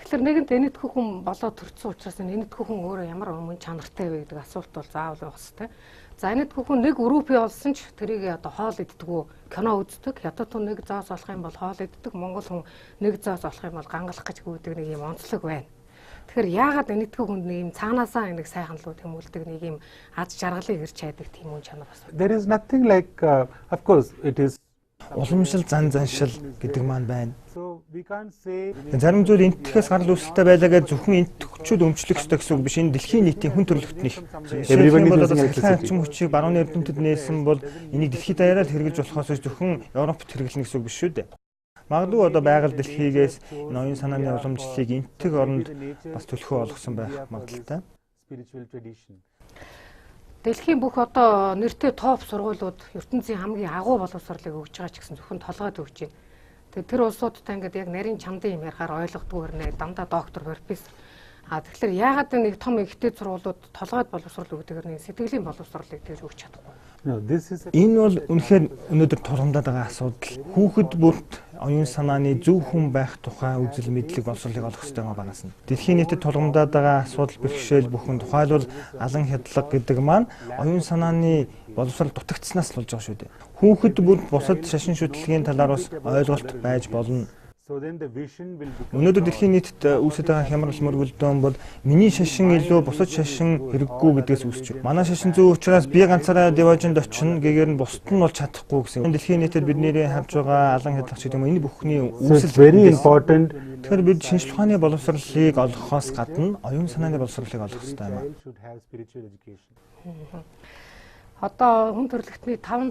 Тэгэхээр нэгэнт энэтхүү хүн болоод төрсөн учраас энэтхүү хүн өөрөө ямар мөн чанартай вэ гэдэг асуулт бол заавал байх хэрэгтэй. За энэтхүү хүн нэг өрөпи олсон ч тэрийг одоо хоол иддэггүй, кино үздэг. Хятад хүн нэг заос олох юм бол хоол иддэг. Монгол хүн нэг заос олох юм бол гангалах гэж гүйдэг нэг юм онцлог байна. Тэгэхээр яагаад энэтхүү хүнд нэг юм цаанаасаа нэг сайхан луу тэмүүлдэг нэг юм аз жаргалыг ирж хайдаг тийм үн чанар бас. There is nothing like of course it is уламжлал заншил гэдэг маань байна. so we can't say Зарим зүйл энтхээс гарал үүсэлтэй байлаа гэж зөвхөн энтхчүүд өмчлөх ёстой гэсэн үг биш. Энэ дэлхийн нийтийн хүн төрөлхтнийх. Everybody Бол using цахилгаан хүчийг барууны эрдэмтэд нээсэн бол энийг дэлхийд даяараа л хэрэгжилж болохоос зөвхөн Европт хэрэглэнэ гэсэн үг биш шүү дээ. Магадгүй одоо байгаль дэлхийгээс энэ оюун санааны уламжлалыг энтэг оронд бас төлхөө олгосон байх магадaltaй. spiritual tradition. Дэлхийн бүх одоо нэртэй топ сургуулиуд ертөнцийн хамгийн агуу боловсролыг өгж байгаа ч гэсэн зөвхөн толгойд өгч байна. Тэгээ тэр улсуудтай ингээд яг нарийн чамдын юм ярихаар ойлгодгүй хэрнээ дандаа доктор, профессор. Тэгэхээр яагаад нэг том ихтэй сургуулиуд толгойд боловсрол өгдөг нэг сэтгэлийн боловсролыг тэгж өгч чадахгүй. No, this is Энэ бол үнэхээр өнөөдөр тулгамдаад байгаа асуудал. Хүүхэд бүрт оюун санааны зөв хүн байх тухай үзэл мэдлэг боловсролыг олох хэрэгтэй байгаа нь. Дэлхийн нийтэд тулгамдаад байгаа асуудал бэрхшээл бүхэн тухайлбал алан хядлага гэдэг маань оюун санааны боловсрол дутагдсанаас л болж байгаа шүү дээ. Хүүхэд бүрт бусад шашин шүтлэгийн талаар бас ойлголт байж болно. so then the vision will become Өнөөдөр дэлхийн нийтэд үүсэж байгаа хямрал мөргөлдөөн бол миний шашин илүү бусад шашин хэрэггүй гэдгээс үүсэж байна. Манай шашин зөв учраас би ганцаараа деважинд очино гэгээр нь бусад нь бол чадахгүй гэсэн. Энэ дэлхийн нийтэд бидний харж байгаа алан хядлах гэдэг юм энэ бүхний so it's үүсэл very important Тэгэхээр бид шинжлэх ухааны боловсролыг олгохоос гадна оюун санааны боловсролыг олох хэрэгтэй байна. child should have spiritual education. Одоо хүн төрөлхтний 5